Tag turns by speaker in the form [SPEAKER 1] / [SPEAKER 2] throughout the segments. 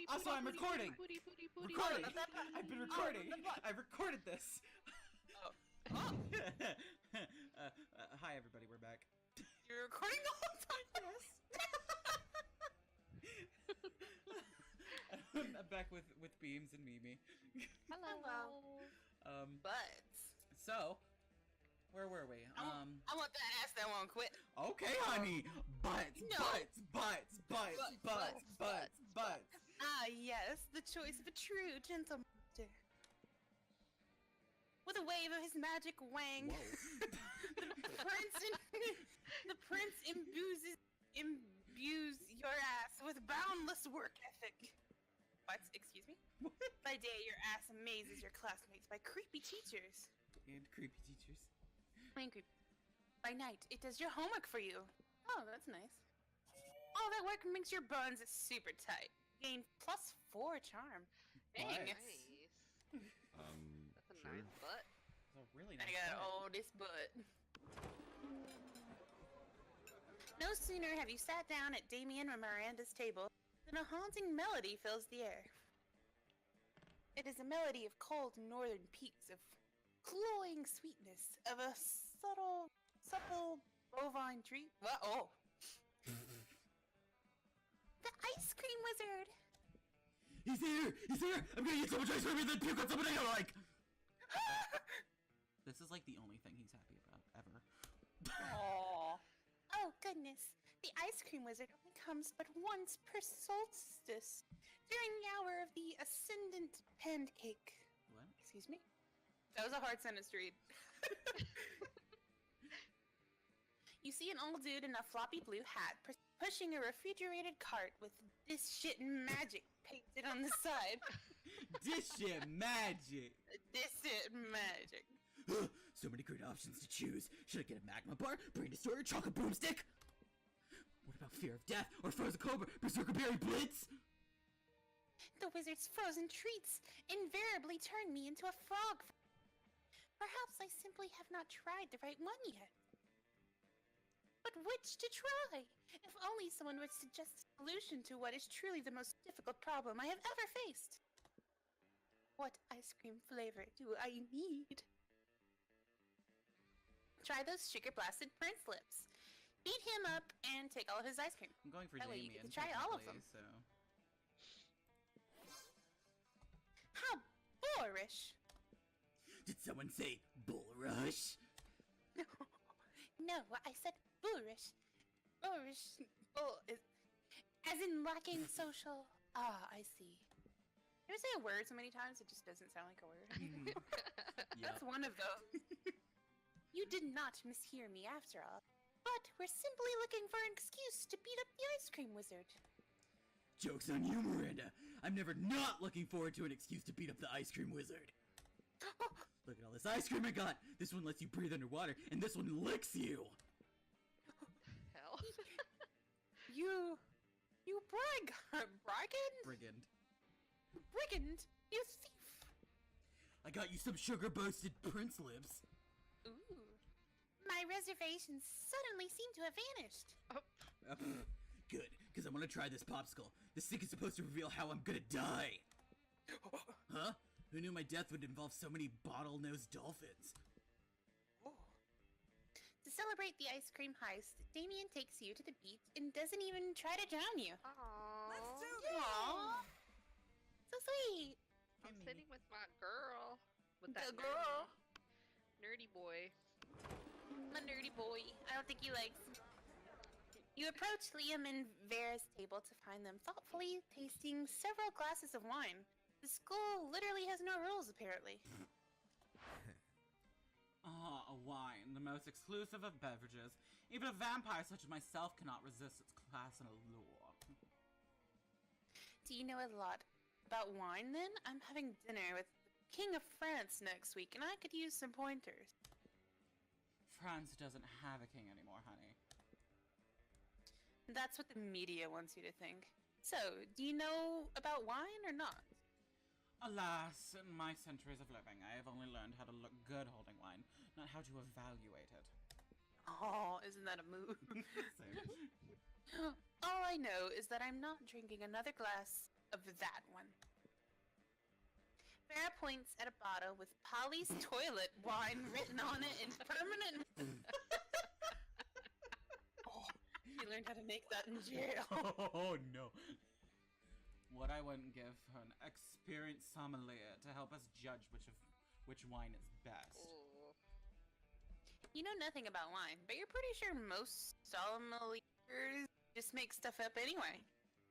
[SPEAKER 1] Also, I'm recording. I've been recording. I recorded this. Hi, everybody. We're back.
[SPEAKER 2] You're recording the whole time.
[SPEAKER 1] Yes. I'm back with Beams and Mimi.
[SPEAKER 2] Hello. But
[SPEAKER 1] so, where were we?
[SPEAKER 2] I want that ass that won't quit.
[SPEAKER 1] Okay, honey. Butts.
[SPEAKER 2] Ah, yes, the choice of a true gentleman. With a wave of his magic wang, the prince imbues your ass with boundless work ethic. What? Excuse me? By day, your ass amazes your classmates by creepy teachers.
[SPEAKER 1] And creepy teachers.
[SPEAKER 2] And creepy. By night, it does your homework for you. Oh, that's nice. All that work makes your buns super tight. Gain +4 charm. Dang.
[SPEAKER 3] Nice. That's a nice butt.
[SPEAKER 1] It's a really nice
[SPEAKER 2] I got all this butt. No sooner have you sat down at Damien or Miranda's table than a haunting melody fills the air. It is a melody of cold northern peaks, of cloying sweetness, of a supple bovine treat. What? Oh! The ice cream wizard!
[SPEAKER 1] He's here! He's here! I'm gonna eat so much ice cream and then puke on somebody I like! This is like the only thing he's happy about, ever.
[SPEAKER 2] Aww. Oh goodness, the ice cream wizard only comes but once per solstice, during the hour of the ascendant pancake.
[SPEAKER 1] What?
[SPEAKER 2] Excuse me? That was a hard sentence to read. You see an old dude in a floppy blue hat pushing a refrigerated cart with "This shit magic" painted on the side.
[SPEAKER 1] This shit magic!
[SPEAKER 2] This shit magic.
[SPEAKER 1] So many great options to choose. Should I get a magma bar, brain destroyer, chocolate boomstick? What about fear of death or frozen cobra, berserker berry blitz?
[SPEAKER 2] The wizard's frozen treats invariably turn me into a frog. Perhaps I simply have not tried the right one yet. But which to try? If only someone would suggest a solution to what is truly the most difficult problem I have ever faced. What ice cream flavor do I need? Try those sugar-blasted prince lips. Beat him up and take all of his ice cream.
[SPEAKER 1] I'm going for
[SPEAKER 2] that way
[SPEAKER 1] Damien,
[SPEAKER 2] you can try all of them.
[SPEAKER 1] So.
[SPEAKER 2] How boorish!
[SPEAKER 1] Did someone say bull rush?
[SPEAKER 2] No, I said boorish. Boorish. Bull is as in lacking social. Ah, I see. You ever say a word so many times it just doesn't sound like a word? That's one of those. You did not mishear me after all. But we're simply looking for an excuse to beat up the ice cream wizard.
[SPEAKER 1] Joke's on you, Miranda. I'm never not looking forward to an excuse to beat up the ice cream wizard. Look at all this ice cream I got! This one lets you breathe underwater, and this one licks you!
[SPEAKER 3] Hell.
[SPEAKER 2] You brigand? Brigand? You thief!
[SPEAKER 1] I got you some sugar-boasted prince lips.
[SPEAKER 2] Ooh. My reservations suddenly seem to have vanished.
[SPEAKER 1] Good, because I want to try this popsicle. This stick is supposed to reveal how I'm gonna die! Huh? Who knew my death would involve so many bottle-nosed dolphins?
[SPEAKER 2] To celebrate the ice cream heist, Damien takes you to the beach and doesn't even try to drown you.
[SPEAKER 3] Aww.
[SPEAKER 2] Let's do this! Aww. So sweet!
[SPEAKER 3] I'm sitting with my girl. With that
[SPEAKER 2] the girl.
[SPEAKER 3] Nerdy boy.
[SPEAKER 2] My nerdy boy. I don't think he likes. You approach Liam and Vera's table to find them thoughtfully tasting several glasses of wine. The school literally has no rules, apparently.
[SPEAKER 1] A wine, the most exclusive of beverages. Even a vampire such as myself cannot resist its class and allure.
[SPEAKER 2] Do you know a lot about wine, then? I'm having dinner with the King of France next week, and I could use some pointers.
[SPEAKER 1] France doesn't have a king anymore, honey.
[SPEAKER 2] That's what the media wants you to think. So, do you know about wine or not?
[SPEAKER 1] Alas, in my centuries of living, I have only learned how to look good holding wine, not how to evaluate it.
[SPEAKER 2] Oh, isn't that a move? All I know is that I'm not drinking another glass of that one. Farah points at a bottle with Polly's toilet wine written on it in permanent. Oh, he learned how to make that in jail.
[SPEAKER 1] Oh no. What I wouldn't give an experienced sommelier to help us judge which wine is best.
[SPEAKER 3] Ooh.
[SPEAKER 2] You know nothing about wine, but you're pretty sure most sommeliers just make stuff up anyway.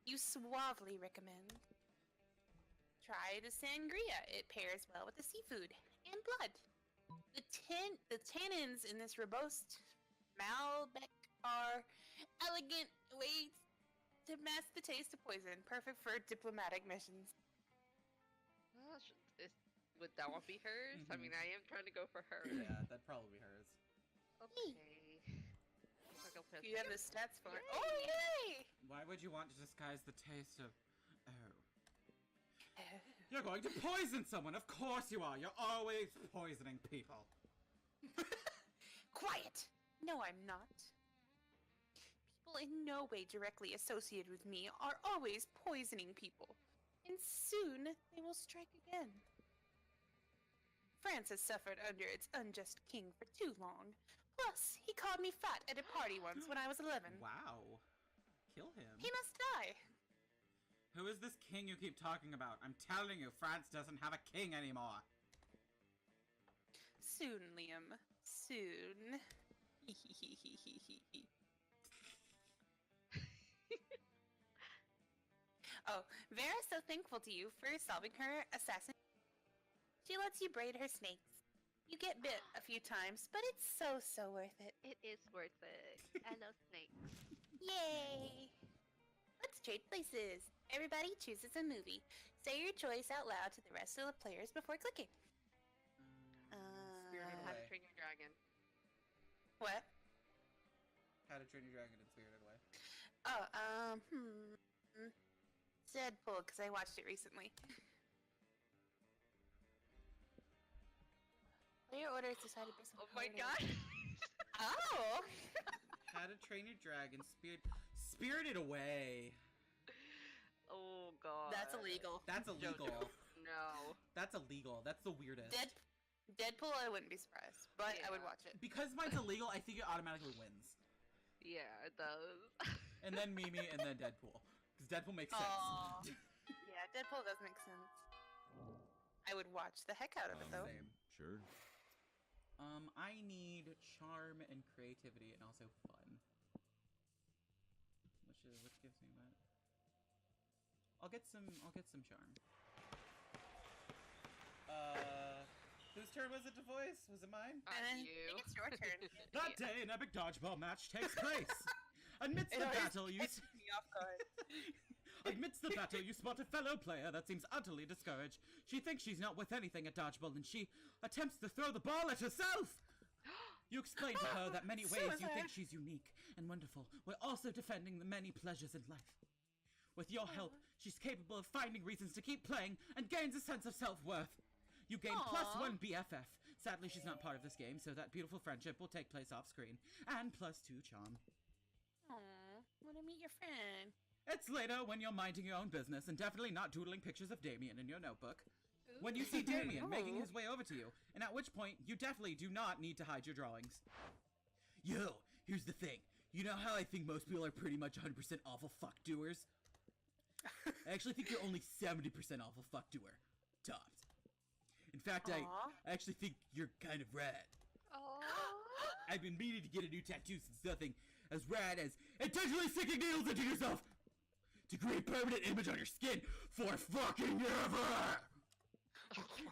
[SPEAKER 2] You suavely recommend. Try the sangria. It pairs well with the seafood and blood. The tannins in this robust Malbec are elegant ways to mask the taste of poison, perfect for diplomatic missions.
[SPEAKER 3] Would that one be hers? I mean, I am trying to go for her.
[SPEAKER 1] Yeah, that'd probably be hers.
[SPEAKER 3] Okay.
[SPEAKER 2] You have the stats for it. Oh, yay!
[SPEAKER 1] Why would you want to disguise the taste of... Oh. You're going to poison someone! Of course you are! You're always poisoning people!
[SPEAKER 2] Quiet! No, I'm not. People in no way directly associated with me are always poisoning people. And soon, they will strike again. France has suffered under its unjust king for too long. Plus, he called me fat at a party once when I was 11.
[SPEAKER 1] Wow. Kill him.
[SPEAKER 2] He must die.
[SPEAKER 1] Who is this king you keep talking about? I'm telling you, France doesn't have a king anymore.
[SPEAKER 2] Soon, Liam. Soon. Oh, Vera's so thankful to you for solving her assassin. She lets you braid her snakes. You get bit a few times, but it's so worth it.
[SPEAKER 3] It is worth it. I love snakes.
[SPEAKER 2] Yay! Let's trade places. Everybody chooses a movie. Say your choice out loud to the rest of the players before clicking.
[SPEAKER 1] Spirited
[SPEAKER 3] How to
[SPEAKER 1] Away.
[SPEAKER 3] Train Your Dragon.
[SPEAKER 2] What?
[SPEAKER 1] How to Train Your Dragon and Spirited Away.
[SPEAKER 2] Oh, Deadpool, because I watched it recently. Player orders decided based on
[SPEAKER 3] Oh my god!
[SPEAKER 2] Oh!
[SPEAKER 1] How to Train Your Dragon, Spirited Away.
[SPEAKER 3] Oh god.
[SPEAKER 2] That's illegal.
[SPEAKER 1] That's illegal.
[SPEAKER 3] No.
[SPEAKER 1] That's illegal. That's the weirdest.
[SPEAKER 2] Deadpool, I wouldn't be surprised, but I would
[SPEAKER 3] Yeah.
[SPEAKER 2] watch it.
[SPEAKER 1] Because mine's illegal, I think it automatically wins.
[SPEAKER 3] Yeah, it does.
[SPEAKER 1] And then Mimi, and then Deadpool. Because Deadpool makes sense.
[SPEAKER 2] Aw. Yeah, Deadpool does make sense. I would watch the heck out of it, though.
[SPEAKER 1] Same.
[SPEAKER 4] Sure.
[SPEAKER 1] I need charm and creativity and also fun. Which gives me that. I'll get some charm. Whose turn was it to voice? Was it mine?
[SPEAKER 2] And then
[SPEAKER 3] You.
[SPEAKER 2] I think it's your turn.
[SPEAKER 1] That day, an epic dodgeball match takes place. Amidst
[SPEAKER 2] It
[SPEAKER 1] the
[SPEAKER 2] always
[SPEAKER 1] battle, you
[SPEAKER 2] catches me off guard.
[SPEAKER 1] amidst the battle, you spot a fellow player that seems utterly discouraged. She thinks she's not worth anything at dodgeball, and she attempts to throw the ball at herself. You explain to her that many ways you think she's unique and wonderful, while also defending the many pleasures in life. With your help, she's capable of finding reasons to keep playing and gains a sense of self-worth. You gain +1 BFF. Sadly, she's not part of this game, so that beautiful friendship will take place off-screen. And +2 charm.
[SPEAKER 2] Aw, wanna meet your friend?
[SPEAKER 1] It's later when you're minding your own business and definitely not doodling pictures of Damien in your notebook. When you see Damien making his way over to you, and at which point you definitely do not need to hide your drawings. Yo, here's the thing. You know how I think most people are pretty much 100% awful fuck-doers? I actually think you're only 70% awful fuck-doer. Tops. In fact, I actually think you're kind of rad.
[SPEAKER 3] Oh.
[SPEAKER 1] I've been meaning to get a new tattoo since nothing as rad as intentionally sticking needles into yourself to create permanent image on your skin for fucking ever!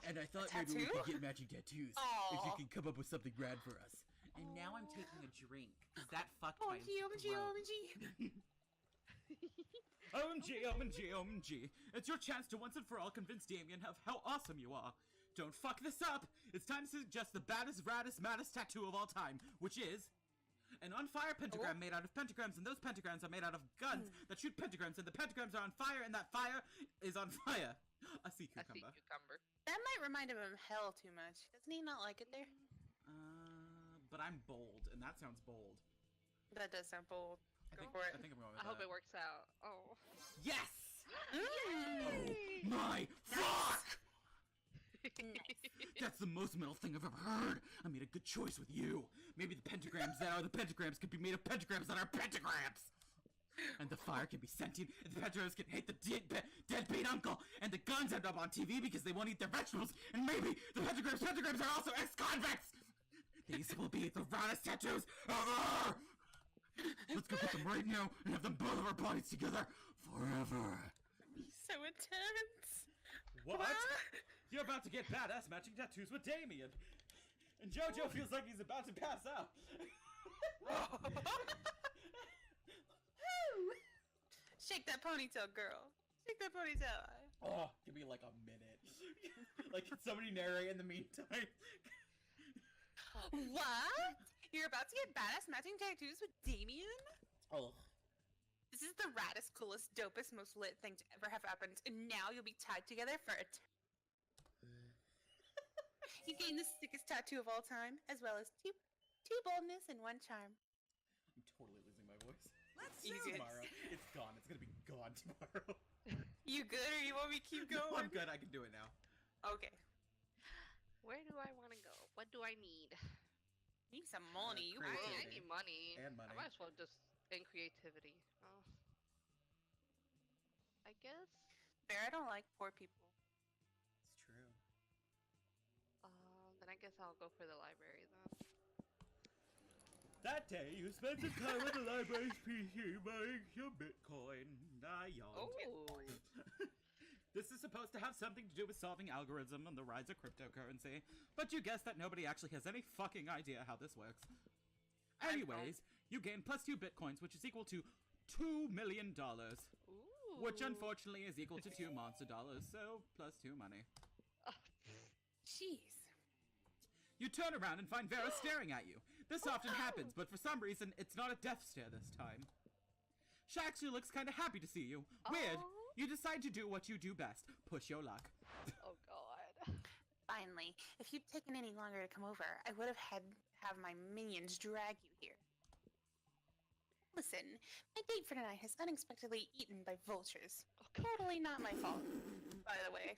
[SPEAKER 1] And I thought maybe we could get matching tattoos if you can come up with something rad for us. And now I'm taking a drink, because that fucked my throat. OMG. It's your chance to once and for all convince Damien of how awesome you are. Don't fuck this up. It's time to suggest the baddest, raddest, maddest tattoo of all time, which is an on-fire pentagram made out of pentagrams, and those pentagrams are made out of guns that shoot pentagrams, and the pentagrams are on fire, and that fire is on fire. A sea cucumber.
[SPEAKER 2] That might remind him of hell too much. Doesn't he not like it there?
[SPEAKER 1] But I'm bold, and that sounds bold.
[SPEAKER 2] That does sound bold.
[SPEAKER 3] Go
[SPEAKER 2] for it.
[SPEAKER 1] I think I'm going with
[SPEAKER 3] I hope
[SPEAKER 1] that.
[SPEAKER 3] it works out. Oh.
[SPEAKER 1] Yes!
[SPEAKER 3] Yay!
[SPEAKER 1] My fuck!
[SPEAKER 2] Nice.
[SPEAKER 1] That's the most metal thing I've ever heard. I made a good choice with you. Maybe the pentagrams that are the pentagrams could be made of pentagrams that are pentagrams. And the fire can be sentient, and the pentagrams can hate the deadbeat uncle, and the guns end up on TV because they won't eat their vegetables, and maybe the pentagrams are also ex-convicts! These will be the roundest tattoos ever! Let's go get them right now and have them both of our bodies together forever.
[SPEAKER 2] So intense.
[SPEAKER 1] What? You're about to get badass matching tattoos with Damien. And JoJo feels like he's about to pass out.
[SPEAKER 2] Shake that ponytail, girl. Shake that ponytail.
[SPEAKER 1] Oh, give me like a minute. Like, can somebody narrate in the meantime?
[SPEAKER 2] What? You're about to get badass matching tattoos with Damien?
[SPEAKER 1] Oh.
[SPEAKER 2] This is the raddest, coolest, dopest, most lit thing to ever have happened, and now you'll be tied together for a You gain the sickest tattoo of all time, as well as two boldness and one charm.
[SPEAKER 1] I'm totally losing my voice.
[SPEAKER 2] Let's do it.
[SPEAKER 1] Tomorrow. It's gone. It's gonna be gone tomorrow.
[SPEAKER 2] You good, or you want me to keep
[SPEAKER 1] No,
[SPEAKER 2] going?
[SPEAKER 1] I'm good. I can do it now.
[SPEAKER 2] Okay.
[SPEAKER 3] Where do I want to go? What do I need?
[SPEAKER 2] Need some money. You
[SPEAKER 1] creativity.
[SPEAKER 3] I
[SPEAKER 2] broke.
[SPEAKER 3] need money.
[SPEAKER 1] And money.
[SPEAKER 3] I might as well just in creativity. Oh. I guess.
[SPEAKER 2] Bear, I don't like poor people.
[SPEAKER 1] It's true.
[SPEAKER 3] Then I guess I'll go for the library then.
[SPEAKER 1] That day, you spent some time at the library's PC buying your Bitcoin. I yawned.
[SPEAKER 3] Oh.
[SPEAKER 1] This is supposed to have something to do with solving algorithm and the rise of cryptocurrency, but you guess that nobody actually has any fucking idea how this works. Anyways, you gain plus 2 Bitcoins, which is equal to $2 million.
[SPEAKER 3] Ooh.
[SPEAKER 1] Which unfortunately is equal to 2 monster dollars, so plus 2 money.
[SPEAKER 2] Jeez.
[SPEAKER 1] You turn around and find Vera staring at you. This often happens, but for some reason, it's not a death stare this time. She actually looks kind of happy to see you. Weird.
[SPEAKER 3] Aw.
[SPEAKER 1] You decide to do what you do best. Push your luck.
[SPEAKER 3] Oh god.
[SPEAKER 2] Finally, if you'd taken any longer to come over, I would have had my minions drag you here. Listen, my date for tonight has unexpectedly eaten by vultures. Totally not my fault, by the way.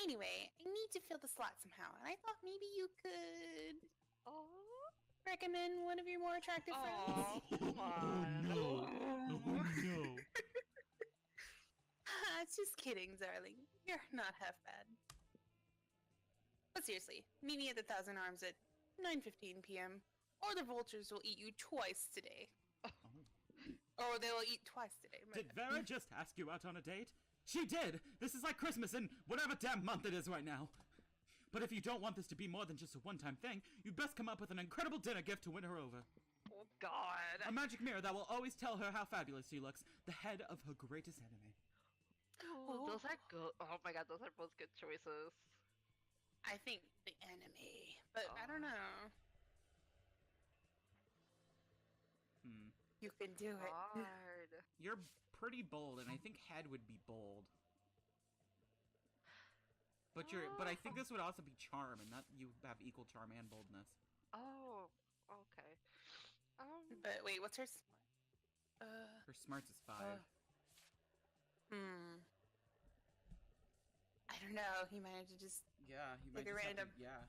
[SPEAKER 2] Anyway, I need to fill the slot somehow, and I thought maybe you could
[SPEAKER 3] Oh.
[SPEAKER 2] recommend one of your more attractive friends.
[SPEAKER 3] Oh, come on.
[SPEAKER 1] no. Oh, no.
[SPEAKER 2] Just kidding, darling. You're not half bad. But seriously, meet me at the Thousand Arms at 9:15 p.m. Or the vultures will eat you twice today. Or they will eat twice today.
[SPEAKER 1] Did Vera just ask you out on a date? She did! This is like Christmas in whatever damn month it is right now. But if you don't want this to be more than just a one-time thing, you'd best come up with an incredible dinner gift to win her over.
[SPEAKER 3] Oh god.
[SPEAKER 1] A magic mirror that will always tell her how fabulous she looks, the head of her greatest enemy.
[SPEAKER 3] Ooh, those are good. Oh my god, those are both good choices.
[SPEAKER 2] I think the enemy. But I don't know. You can do it.
[SPEAKER 3] Hard.
[SPEAKER 1] You're pretty bold, and I think head would be bold. But I think this would also be charm, and that you have equal charm and boldness.
[SPEAKER 3] Oh, okay.
[SPEAKER 2] But wait, what's her
[SPEAKER 1] Her smarts is 5.
[SPEAKER 2] I don't know. He might have to just
[SPEAKER 1] Yeah, he might
[SPEAKER 2] Like a
[SPEAKER 1] just have
[SPEAKER 2] random-
[SPEAKER 1] to, yeah.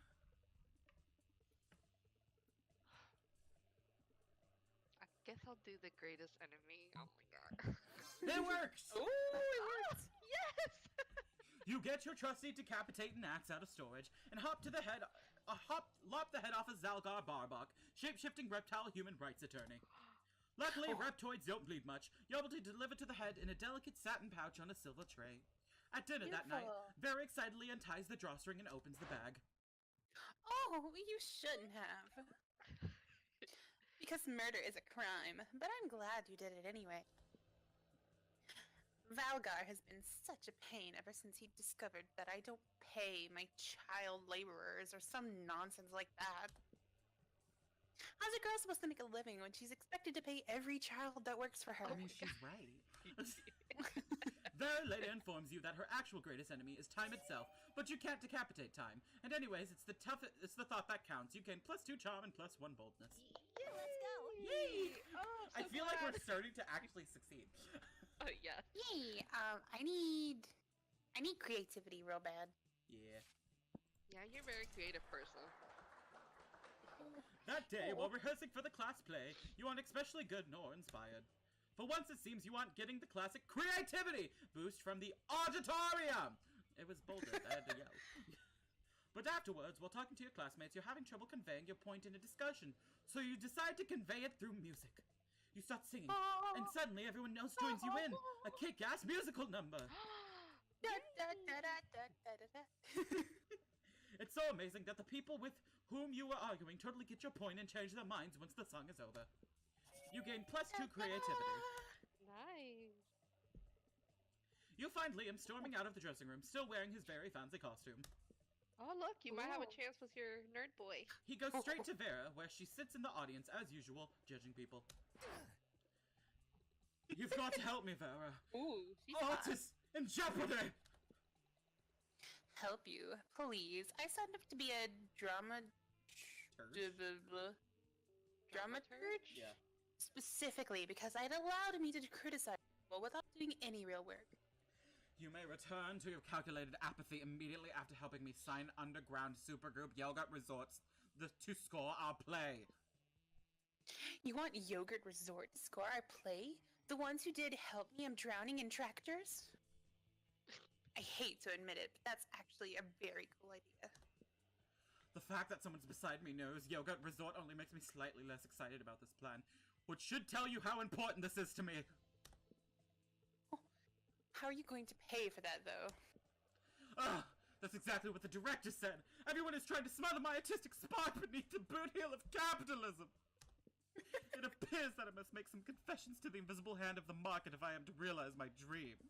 [SPEAKER 3] I guess I'll do the greatest enemy. Oh my god.
[SPEAKER 1] It works!
[SPEAKER 2] Ooh, it worked.
[SPEAKER 3] Yes!
[SPEAKER 1] You get your trusty decapitating axe out of storage and lop the head off of Zalgar Barbok, shape-shifting reptile human rights attorney. Luckily, reptoids don't bleed much. You're able to deliver to the head in a delicate satin pouch on a silver tray. At dinner that night,
[SPEAKER 2] Beautiful.
[SPEAKER 1] very excitedly unties the drawstring and opens the bag.
[SPEAKER 2] Oh, you shouldn't have. Because murder is a crime, but I'm glad you did it anyway. Valgar has been such a pain ever since he discovered that I don't pay my child laborers or some nonsense like that. How's a girl supposed to make a living when she's expected to pay every child that works for her?
[SPEAKER 1] I mean, she's right. The lady informs you that her actual greatest enemy is time itself, but you can't decapitate time. And anyways, it's the thought that counts. You gain +2 charm and +1 boldness.
[SPEAKER 4] Yeah, let's go.
[SPEAKER 3] Yay! Oh,
[SPEAKER 1] I feel like we're starting to actually succeed.
[SPEAKER 3] Oh, yeah.
[SPEAKER 2] Yay! I need creativity real bad.
[SPEAKER 1] Yeah.
[SPEAKER 3] Yeah, you're a very creative person.
[SPEAKER 1] That day, while rehearsing for the class play, you aren't especially good nor inspired. For once, it seems you aren't getting the classic creativity boost from the auditorium! It was bolded, I had to yell. But afterwards, while talking to your classmates, you're having trouble conveying your point in a discussion, so you decide to convey it through music. You start singing, and suddenly everyone else joins you in. A kick-ass musical number. It's so amazing that the people with whom you were arguing totally get your point and change their minds once the song is over. You gain +2 creativity.
[SPEAKER 3] Nice.
[SPEAKER 1] You find Liam storming out of the dressing room, still wearing his very fancy costume.
[SPEAKER 3] Oh, look, you might have a chance with your nerd boy.
[SPEAKER 1] He goes straight to Vera, where she sits in the audience, as usual, judging people. You've got to help me, Vera.
[SPEAKER 3] Ooh, she's
[SPEAKER 1] Art is in jeopardy!
[SPEAKER 2] Help you, please. I signed up to be a dramaturge?
[SPEAKER 1] Yeah.
[SPEAKER 2] Specifically because it allowed me to criticize people without doing any real work.
[SPEAKER 1] You may return to your calculated apathy immediately after helping me sign underground supergroup Yogurt Resorts to score our play.
[SPEAKER 2] You want Yogurt Resort to score our play? The ones who did Help Me, I'm Drowning in Tractors? I hate to admit it, but that's actually a very cool idea.
[SPEAKER 1] The fact that someone's beside me knows Yogurt Resort only makes me slightly less excited about this plan, which should tell you how important this is to me.
[SPEAKER 2] How are you going to pay for that, though?
[SPEAKER 1] That's exactly what the director said. Everyone is trying to smother my artistic spark beneath the boot heel of capitalism. It appears that I must make some confessions to the invisible hand of the market if I am to realize my dream.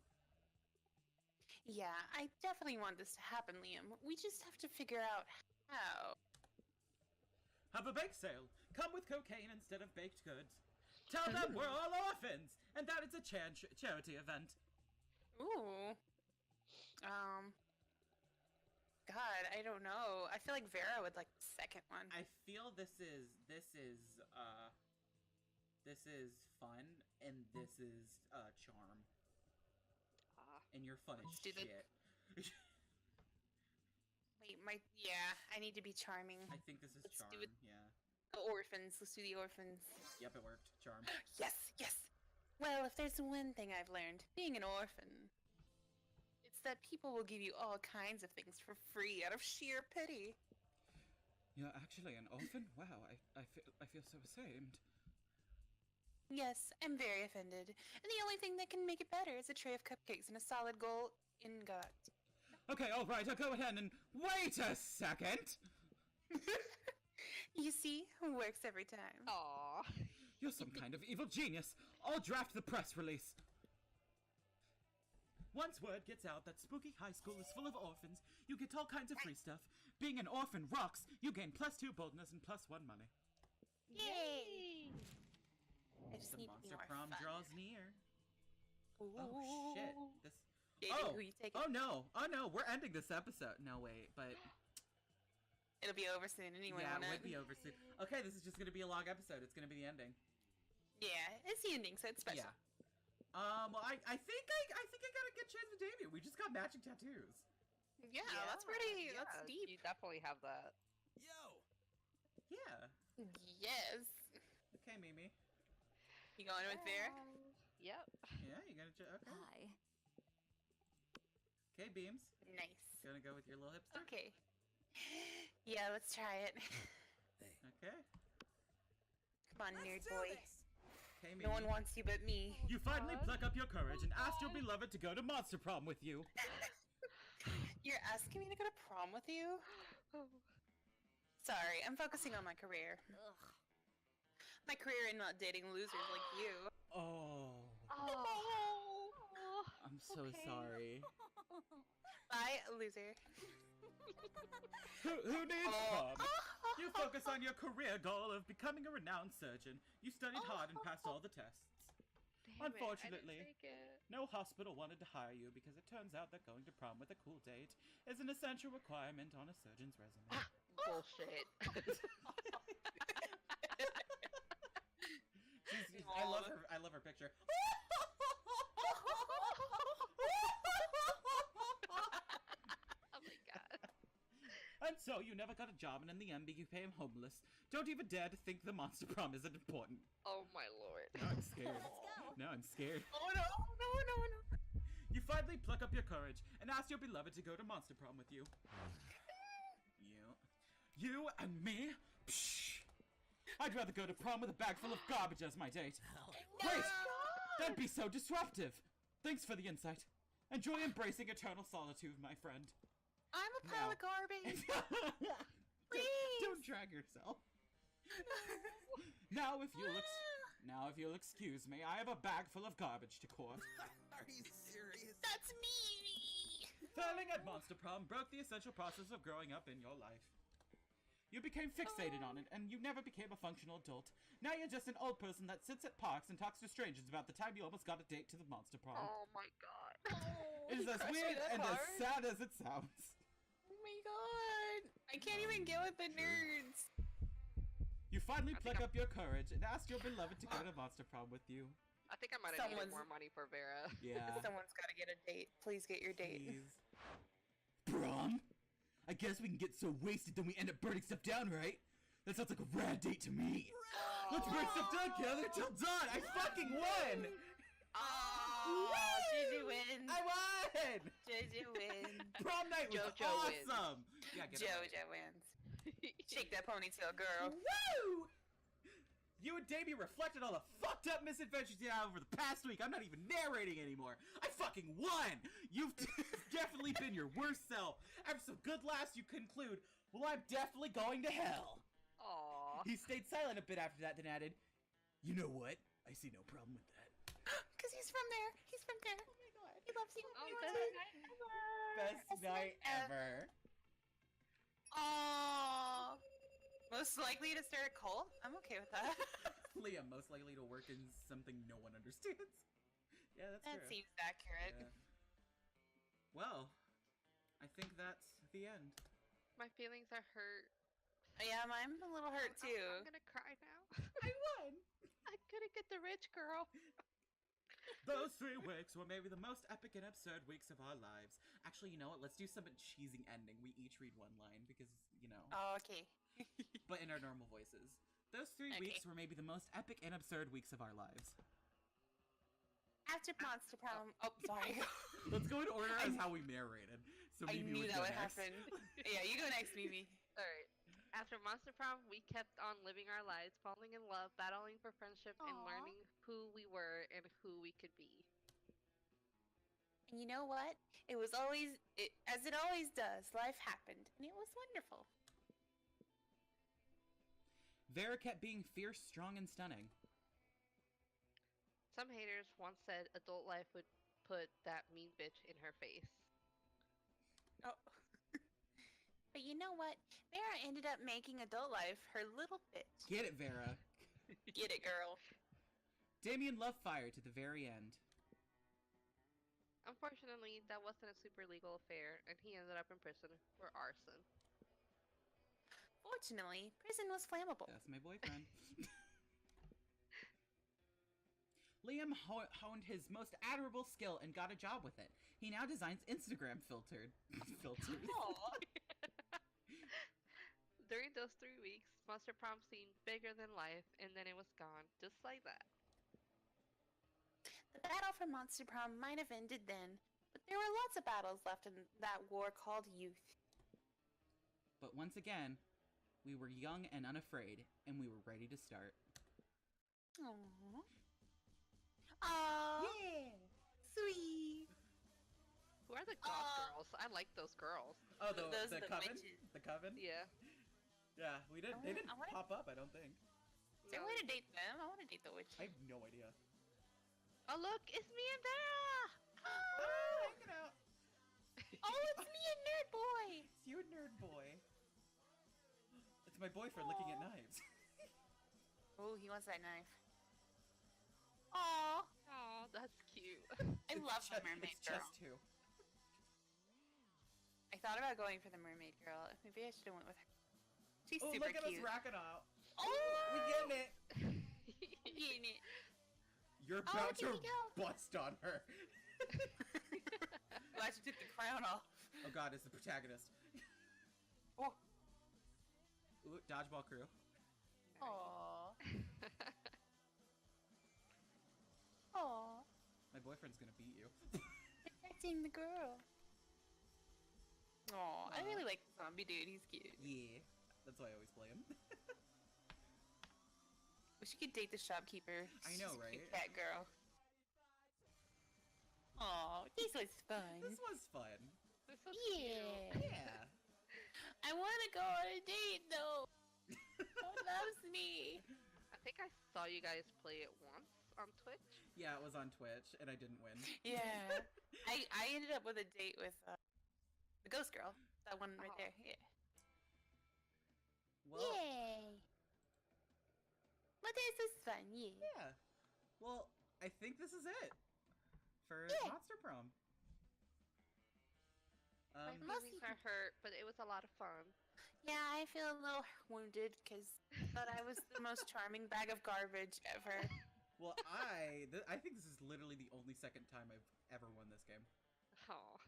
[SPEAKER 2] Yeah, I definitely want this to happen, Liam. We just have to figure out how.
[SPEAKER 1] Have a bake sale. Come with cocaine instead of baked goods. Tell them we're all orphans, and that it's a charity event.
[SPEAKER 2] Ooh. God, I don't know. I feel like Vera would like the second one.
[SPEAKER 1] I feel this is fun, and this is charm. And you're fun as shit.
[SPEAKER 2] Wait, yeah, I need to be charming.
[SPEAKER 1] I think this is
[SPEAKER 2] Let's
[SPEAKER 1] charm,
[SPEAKER 2] do it.
[SPEAKER 1] yeah.
[SPEAKER 2] The orphans, let's do the orphans.
[SPEAKER 1] Yep, it worked. Charm.
[SPEAKER 2] Yes, yes! Well, if there's one thing I've learned, being an orphan, it's that people will give you all kinds of things for free out of sheer pity.
[SPEAKER 1] You're actually an orphan? Wow, I feel so ashamed.
[SPEAKER 2] Yes, I'm very offended. And the only thing that can make it better is a tray of cupcakes and a solid gold ingot.
[SPEAKER 1] Okay, alright, I'll go ahead and wait a second!
[SPEAKER 2] You see? Works every time.
[SPEAKER 3] Aww.
[SPEAKER 1] You're some kind of evil genius. I'll draft the press release. Once word gets out that Spooky High School is full of orphans, you get all kinds of free stuff. Being an orphan rocks. You gain +2 boldness and +1 money.
[SPEAKER 2] Yay! I just
[SPEAKER 1] The
[SPEAKER 2] need to be
[SPEAKER 1] Monster
[SPEAKER 2] more
[SPEAKER 1] Prom
[SPEAKER 2] fun.
[SPEAKER 1] draws near.
[SPEAKER 2] Ooh.
[SPEAKER 1] Oh shit. This.
[SPEAKER 2] Baby, who you taking?
[SPEAKER 1] Oh no! We're ending this episode. No wait, but
[SPEAKER 2] It'll be over soon anyway.
[SPEAKER 1] yeah,
[SPEAKER 2] won't
[SPEAKER 1] it
[SPEAKER 2] it?
[SPEAKER 1] would be over soon. Okay, this is just gonna be a long episode. It's gonna be the ending.
[SPEAKER 2] Yeah, it's the ending, so it's special.
[SPEAKER 1] Yeah. Well, I think I got a good chance with Damien. We just got matching tattoos.
[SPEAKER 2] Yeah, that's pretty.
[SPEAKER 3] Yeah,
[SPEAKER 2] That's deep.
[SPEAKER 3] You definitely have that.
[SPEAKER 4] Yo!
[SPEAKER 1] Yeah.
[SPEAKER 2] Yes.
[SPEAKER 1] Okay, Mimi.
[SPEAKER 2] You going with Vera?
[SPEAKER 3] Yep.
[SPEAKER 1] Yeah, you gonna okay.
[SPEAKER 5] Hi.
[SPEAKER 1] Okay, Beams.
[SPEAKER 2] Nice.
[SPEAKER 1] Gonna go with your little hipster.
[SPEAKER 2] Okay. Yeah, let's try it.
[SPEAKER 1] Okay.
[SPEAKER 2] Come on, nerd boy.
[SPEAKER 1] Okay, Mimi.
[SPEAKER 2] No one wants you but me.
[SPEAKER 1] You finally pluck up your courage and ask your beloved to go to Monster Prom with you.
[SPEAKER 2] You're asking me to go to prom with you? Sorry, I'm focusing on my career.
[SPEAKER 5] Ugh.
[SPEAKER 2] My career in not dating losers like you.
[SPEAKER 1] Oh.
[SPEAKER 3] Oh.
[SPEAKER 1] I'm so sorry.
[SPEAKER 2] Bye, loser.
[SPEAKER 1] Who needs prom? You focus on your career goal of becoming a renowned surgeon. You studied hard and passed all the tests.
[SPEAKER 3] Damn
[SPEAKER 1] Unfortunately,
[SPEAKER 3] it, I didn't take it.
[SPEAKER 1] no hospital wanted to hire you because it turns out that going to prom with a cool date is an essential requirement on a surgeon's resume.
[SPEAKER 3] Bullshit.
[SPEAKER 1] cover picture.
[SPEAKER 3] Oh my god.
[SPEAKER 1] And so you never got a job, and in the end became homeless. Don't even dare to think the Monster Prom isn't important.
[SPEAKER 3] Oh my lord.
[SPEAKER 1] Now I'm scared. Now I'm scared.
[SPEAKER 2] Oh no, no, no, no.
[SPEAKER 1] You finally pluck up your courage and ask your beloved to go to Monster Prom with you. You and me? Psh! I'd rather go to prom with a bag full of garbage as my date. Wait! That'd be so disruptive! Thanks for the insight. Enjoy embracing eternal solitude, my friend.
[SPEAKER 2] I'm a pile of garbage. Please.
[SPEAKER 1] Don't drag yourself. Now if you'll excuse me, I have a bag full of garbage to court.
[SPEAKER 4] Are you serious?
[SPEAKER 2] That's me.
[SPEAKER 1] Failing at Monster Prom broke the essential process of growing up in your life. You became fixated on it, and you never became a functional adult. Now you're just an old person that sits at parks and talks to strangers about the time you almost got a date to the Monster Prom.
[SPEAKER 3] Oh my god.
[SPEAKER 1] It is as weird and as sad as it sounds.
[SPEAKER 2] Oh my god. I can't even get with the nerds.
[SPEAKER 1] You finally pluck up your courage and ask your beloved to go to Monster Prom with you.
[SPEAKER 3] I think I might have needed more money for Vera.
[SPEAKER 1] Yeah.
[SPEAKER 2] Someone's got to get a date. Please get your date.
[SPEAKER 1] Please. Prom? I guess we can get so wasted then we end up burning stuff down, right? That sounds like a rad date to me. Let's burn stuff down together till dawn! I fucking won!
[SPEAKER 2] Oh, JJ wins.
[SPEAKER 1] I won!
[SPEAKER 2] JJ wins.
[SPEAKER 1] Prom night was
[SPEAKER 3] JoJo wins.
[SPEAKER 1] awesome! Yeah, get it right.
[SPEAKER 2] JoJo wins. Shake that ponytail, girl.
[SPEAKER 1] Woo! You and Davey reflected all the fucked up misadventures you had over the past week. I'm not even narrating anymore. I fucking won! You've definitely been your worst self. After some good laughs, you conclude, well, I'm definitely going to hell.
[SPEAKER 3] Aww.
[SPEAKER 1] He stayed silent a bit after that, then added, you know what? I see no problem with that.
[SPEAKER 2] Because he's from there. He's from there. Oh my god. He loves you.
[SPEAKER 3] Oh, best night ever.
[SPEAKER 1] Best night ever.
[SPEAKER 2] Aww. Most likely to start a cult? I'm okay with that.
[SPEAKER 1] Liam, most likely to work in something no one understands. Yeah, that's
[SPEAKER 2] That
[SPEAKER 1] true.
[SPEAKER 2] seems accurate.
[SPEAKER 1] Yeah. Well, I think that's the end.
[SPEAKER 3] My feelings are hurt.
[SPEAKER 2] Yeah, I'm a little hurt too.
[SPEAKER 3] I'm gonna cry now.
[SPEAKER 1] I won!
[SPEAKER 3] I couldn't get the rich girl.
[SPEAKER 1] Those 3 weeks were maybe the most epic and absurd weeks of our lives. Actually, you know what? Let's do some cheesy ending. We each read one line because, you know.
[SPEAKER 2] Oh, okay.
[SPEAKER 1] But in our normal voices. Those 3 weeks were maybe the most epic and absurd weeks of our lives.
[SPEAKER 2] After Monster Prom. Oh, sorry.
[SPEAKER 1] Let's go in order as how we narrated. So
[SPEAKER 2] I
[SPEAKER 1] Mimi
[SPEAKER 2] knew
[SPEAKER 1] would
[SPEAKER 2] that
[SPEAKER 1] go
[SPEAKER 2] would
[SPEAKER 1] next.
[SPEAKER 2] happen. Yeah, you go next, Mimi.
[SPEAKER 3] Alright. After Monster Prom, we kept on living our lives, falling in love, battling for friendship, and
[SPEAKER 2] Aw.
[SPEAKER 3] learning who we were and who we could be.
[SPEAKER 2] And you know what? It was always, as it always does, life happened, and it was wonderful.
[SPEAKER 1] Vera kept being fierce, strong, and stunning.
[SPEAKER 3] Some haters once said adult life would put that mean bitch in her face.
[SPEAKER 2] Oh. But you know what? Vera ended up making adult life her little bitch.
[SPEAKER 1] Get it, Vera.
[SPEAKER 2] Get it, girl.
[SPEAKER 1] Damien loved fire to the very end.
[SPEAKER 3] Unfortunately, that wasn't a super legal affair, and he ended up in prison for arson.
[SPEAKER 2] Fortunately, prison was flammable.
[SPEAKER 1] That's my boyfriend. Liam honed his most admirable skill and got a job with it. He now designs Instagram filters.
[SPEAKER 2] Aw.
[SPEAKER 3] During those 3 weeks, Monster Prom seemed bigger than life, and then it was gone, just like that.
[SPEAKER 2] The battle for Monster Prom might have ended then, but there were lots of battles left in that war called youth.
[SPEAKER 1] But once again, we were young and unafraid, and we were ready to start.
[SPEAKER 2] Aww. Aww.
[SPEAKER 1] Yeah!
[SPEAKER 2] Sweet.
[SPEAKER 3] Who are the goth girls? I like those girls.
[SPEAKER 1] Oh,
[SPEAKER 2] Those
[SPEAKER 1] the
[SPEAKER 2] are the
[SPEAKER 1] coven?
[SPEAKER 2] witches.
[SPEAKER 1] The coven?
[SPEAKER 3] Yeah.
[SPEAKER 1] Yeah, we didn't. They didn't
[SPEAKER 2] I wanna-
[SPEAKER 1] pop up, I don't think.
[SPEAKER 2] So I want to date them. I want to date the witch.
[SPEAKER 1] I have no idea.
[SPEAKER 3] Oh look, it's me and Vera!
[SPEAKER 1] Hanging out.
[SPEAKER 2] Oh, it's me and Nerd Boy.
[SPEAKER 1] It's you and Nerd Boy. It's my boyfriend looking at knives.
[SPEAKER 2] Oh, he wants that knife. Aw.
[SPEAKER 3] Oh, that's cute.
[SPEAKER 2] I love the mermaid
[SPEAKER 1] It's
[SPEAKER 2] girl.
[SPEAKER 1] just 2.
[SPEAKER 2] I thought about going for the mermaid girl. Maybe I should have went with her. She's
[SPEAKER 1] Oh,
[SPEAKER 2] super
[SPEAKER 1] look at
[SPEAKER 2] cute.
[SPEAKER 1] us racking out.
[SPEAKER 2] Oh,
[SPEAKER 1] We getting it.
[SPEAKER 2] getting it.
[SPEAKER 1] You're
[SPEAKER 2] Oh,
[SPEAKER 1] about
[SPEAKER 2] here
[SPEAKER 1] to
[SPEAKER 2] we go.
[SPEAKER 1] bust on her.
[SPEAKER 5] Glad you took the crown off.
[SPEAKER 1] Oh god, it's the protagonist.
[SPEAKER 5] Oh.
[SPEAKER 1] Ooh, dodgeball crew.
[SPEAKER 2] Aww. Aww.
[SPEAKER 1] My boyfriend's gonna beat you.
[SPEAKER 2] Protecting the girl.
[SPEAKER 5] Aw, I really like the zombie dude. He's cute.
[SPEAKER 1] Yeah, that's why I always play him.
[SPEAKER 5] Wish you could date the shopkeeper.
[SPEAKER 1] I know,
[SPEAKER 5] She's a cute
[SPEAKER 1] right?
[SPEAKER 5] cat girl.
[SPEAKER 2] Aw, this was fun.
[SPEAKER 1] This was fun.
[SPEAKER 3] This was
[SPEAKER 2] Yeah.
[SPEAKER 3] cute.
[SPEAKER 1] Yeah.
[SPEAKER 2] I want to go on a date though. Who loves me?
[SPEAKER 3] I think I saw you guys play it once on Twitch.
[SPEAKER 1] Yeah, it was on Twitch, and I didn't win.
[SPEAKER 5] Yeah. I ended up with a date with the ghost girl. That one right
[SPEAKER 3] Oh.
[SPEAKER 5] there. Yeah.
[SPEAKER 1] Well,
[SPEAKER 2] Yay. But this is fun, yeah.
[SPEAKER 1] yeah. Well, I think this is it for
[SPEAKER 2] Yeah.
[SPEAKER 1] Monster Prom.
[SPEAKER 3] My
[SPEAKER 2] mostly-
[SPEAKER 3] feelings are hurt, but it was a lot of fun.
[SPEAKER 2] Yeah, I feel a little wounded because I thought I was the most charming bag of garbage ever.
[SPEAKER 1] Well, I think this is literally the only second time I've ever won this game.
[SPEAKER 3] Oh.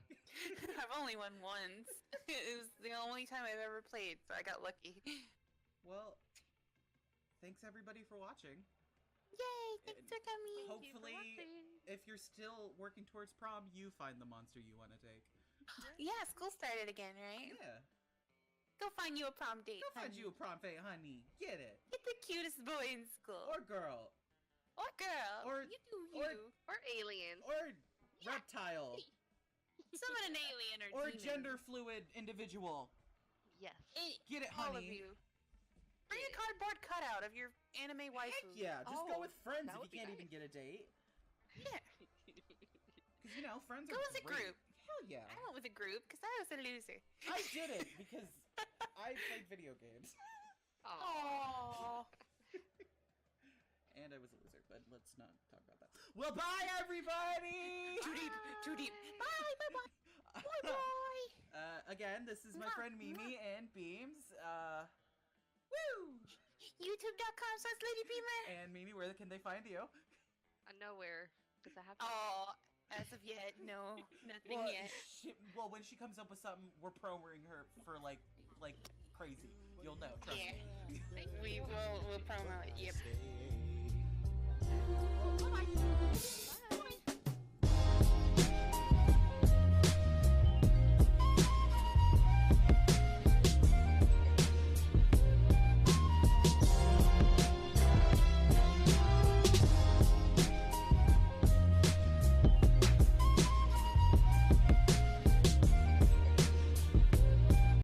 [SPEAKER 5] I've only won once. It was the only time I've ever played, so I got lucky.
[SPEAKER 1] Well, thanks everybody for watching.
[SPEAKER 2] Yay, thanks for coming.
[SPEAKER 3] Thank you for
[SPEAKER 1] Hopefully,
[SPEAKER 3] watching.
[SPEAKER 1] if you're still working towards prom, you find the monster you want to take.
[SPEAKER 2] Yeah, school started again, right?
[SPEAKER 1] Yeah.
[SPEAKER 2] Go find you a prom date.
[SPEAKER 1] Go find
[SPEAKER 2] honey.
[SPEAKER 1] you a prom fate, honey. Get it.
[SPEAKER 2] Get the cutest boy in school.
[SPEAKER 1] Or girl.
[SPEAKER 2] Or girl.
[SPEAKER 1] or-
[SPEAKER 2] you do
[SPEAKER 1] or-
[SPEAKER 2] you.
[SPEAKER 3] Or aliens.
[SPEAKER 1] Or reptile.
[SPEAKER 2] Summon an alien or
[SPEAKER 1] Or
[SPEAKER 2] demon.
[SPEAKER 1] gender fluid individual.
[SPEAKER 3] Yes.
[SPEAKER 1] Get it,
[SPEAKER 3] All
[SPEAKER 1] honey.
[SPEAKER 3] of you.
[SPEAKER 2] Bring a cardboard cutout of your anime
[SPEAKER 1] Heck
[SPEAKER 2] waifu.
[SPEAKER 1] yeah, just go
[SPEAKER 3] Oh,
[SPEAKER 1] with friends
[SPEAKER 3] that
[SPEAKER 1] if
[SPEAKER 3] would
[SPEAKER 1] you
[SPEAKER 3] be
[SPEAKER 1] can't
[SPEAKER 3] nice.
[SPEAKER 1] even get a date.
[SPEAKER 2] Yeah.
[SPEAKER 1] Because, you know, friends
[SPEAKER 2] Go
[SPEAKER 1] are
[SPEAKER 2] as a
[SPEAKER 1] great.
[SPEAKER 2] group.
[SPEAKER 1] Hell yeah.
[SPEAKER 2] I went with a group because I was a loser.
[SPEAKER 1] I did it because I played video games.
[SPEAKER 3] Aw.
[SPEAKER 2] Oh.
[SPEAKER 1] And I was a loser, but let's not talk about that. Well, bye, everybody!
[SPEAKER 5] Too deep. Too deep.
[SPEAKER 2] Bye, bye, bye. Bye, bye.
[SPEAKER 1] Again, this is my
[SPEAKER 2] Mwah,
[SPEAKER 1] friend Mimi and Beams. Woo!
[SPEAKER 2] YouTube.com/LadyBeemer.
[SPEAKER 1] And Mimi, where can they find you?
[SPEAKER 3] Nowhere. Because I have
[SPEAKER 2] Oh, as of yet, no, nothing
[SPEAKER 1] Well,
[SPEAKER 2] yet.
[SPEAKER 1] well, when she comes up with something, we're promoting her for like crazy. You'll know, trust
[SPEAKER 2] Yeah.
[SPEAKER 1] me.
[SPEAKER 2] We'll promo it. Yep.
[SPEAKER 1] Well, bye.